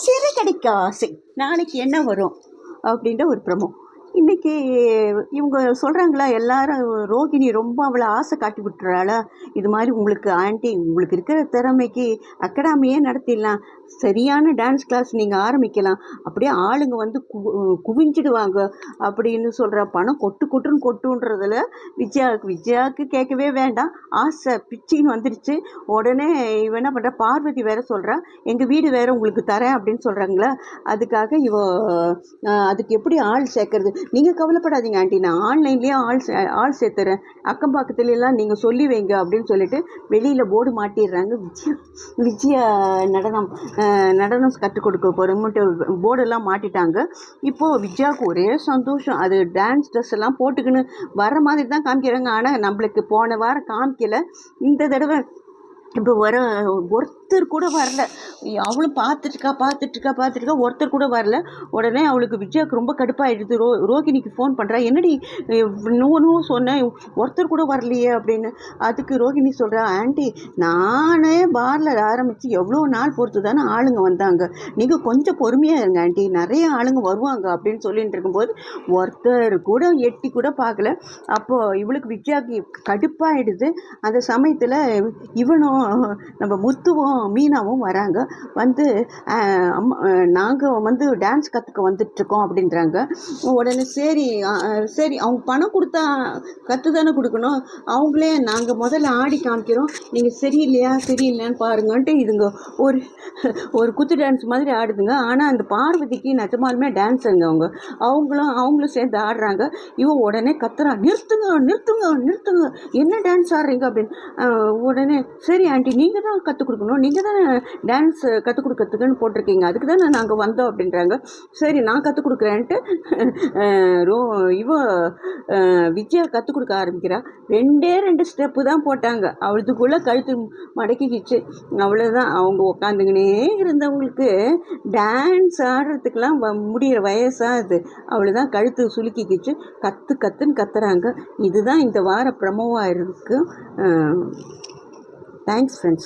சிறுகடிக்க ஆசை நாளைக்கு என்ன வரும் அப்படின்ற ஒரு ப்ரமோ. இன்றைக்கி இவங்க சொல்கிறாங்களா எல்லாரும், ரோகிணி ரொம்ப அவளை ஆசை காட்டி விட்டுறாளா, இது மாதிரி உங்களுக்கு ஆண்டி உங்களுக்கு இருக்கிற திறமைக்கு அகாடமியே நடத்திடலாம், சரியான டான்ஸ் கிளாஸ் நீங்கள் ஆரம்பிக்கலாம், அப்படியே ஆளுங்க வந்து குவிஞ்சிடுவாங்க அப்படின்னு சொல்கிற. பணம் கொட்டுன்னு கொட்டுன்றதில் விஜயாவுக்கு கேட்கவே வேண்டாம், ஆசை பிச்சின்னு வந்துடுச்சு. உடனே இவ என்ன பண்ணுறா, பார்வதி வேற சொல்கிறா, எங்கள் வீடு வேற உங்களுக்கு தரேன் அப்படின்னு சொல்கிறாங்களா. அதுக்காக அதுக்கு எப்படி ஆள் சேர்க்கறது, நீங்கள் கவலைப்படாதீங்க ஆண்டி, நான் ஆன்லைன்லேயே ஆள் சேர்த்துறேன், அக்கம் பக்கத்துலலாம் நீங்கள் சொல்லி வைங்க அப்படின்னு சொல்லிட்டு வெளியில் போர்டு மாட்டிடுறாங்க. விஜயா நடனம் கற்றுக் கொடுக்க போகிறோம்ட்டு போர்டெல்லாம் மாட்டிட்டாங்க. இப்போது விஜயாவுக்கு ஒரே சந்தோஷம், அது டான்ஸ் ட்ரெஸ் எல்லாம் போட்டுக்கின்னு வர மாதிரி தான் காமிக்கிறாங்க. ஆனால் நம்மளுக்கு போன வாரம் காமிக்கல, இந்த தடவை இப்போ ஒருத்தர் கூட வரல. அவளும் பார்த்துட்டுருக்கா, ஒருத்தர் கூட வரல. உடனே அவளுக்கு விஜயாவுக்கு ரொம்ப கடுப்பாயிடுது. ரோகிணிக்கு ஃபோன் பண்ணுறா, என்னடி நூனும் சொன்னேன், ஒருத்தர் கூட வரலையே அப்படின்னு. அதுக்கு ரோகிணி சொல்கிறா, ஆண்டி நானே பாரில் ஆரம்பித்து எவ்வளோ நாள் பொறுத்து தானே ஆளுங்க வந்தாங்க, நீங்கள் கொஞ்சம் பொறுமையாக இருங்க ஆண்டி, நிறைய ஆளுங்க வருவாங்க அப்படின்னு சொல்லிட்டு இருக்கும்போது ஒருத்தர் கூட எட்டி கூட பார்க்கல. அப்போது இவளுக்கு விஜயாவுக்கு கடுப்பாயிடுது. அந்த சமயத்தில் இவனும் நம்ம முத்துவும் மீனாவும் வராங்க. வந்து நாங்கள் வந்து டான்ஸ் கற்றுக்க வந்துட்டுருக்கோம் அப்படின்றாங்க. உடனே சரி அவங்க பணம் கொடுத்தா கற்று தானே கொடுக்கணும், அவங்களே நாங்கள் முதல்ல ஆடி காமிக்கிறோம், நீங்கள் சரியில்லையான்னு பாருங்கன்ட்டு இதுங்க ஒரு குத்து டான்ஸ் மாதிரி ஆடுதுங்க. ஆனால் அந்த பார்வதிக்கு நிஜமாலுமே டான்ஸுங்க, அவங்களும் சேர்ந்து ஆடுறாங்க. இவன் உடனே கத்துறா, நிறுத்துங்க என்ன டான்ஸ் ஆடுறீங்க அப்படின்னு. உடனே சரி ஆண்டி, நீங்கள் தான் கற்றுக் கொடுக்கணும், நீங்கள் தானே டான்ஸ் கற்றுக் கொடுக்கறதுக்குன்னு போட்டிருக்கீங்க, அதுக்கு தானே நாங்கள் வந்தோம் அப்படின்றாங்க. சரி நான் கற்றுக் கொடுக்குறேன்ட்டு விஜயா கற்றுக் கொடுக்க ஆரம்பிக்கிறா. 2 ஸ்டெப்பு தான் போட்டாங்க, அவளுக்குள்ளே கழுத்து மடக்கிக்கிச்சு. அவ்வளோதான், அவங்க உட்காந்துக்கினே இருந்தவங்களுக்கு டான்ஸ் ஆடுறதுக்கெலாம் முடிகிற வயசாக அது. அவ்வளோதான், கழுத்து சுலுக்கிக்கிச்சு, கத்துன்னு கத்துறாங்க. இதுதான் இந்த வார ப்ரமோவாக இருக்குது. Thanks friends.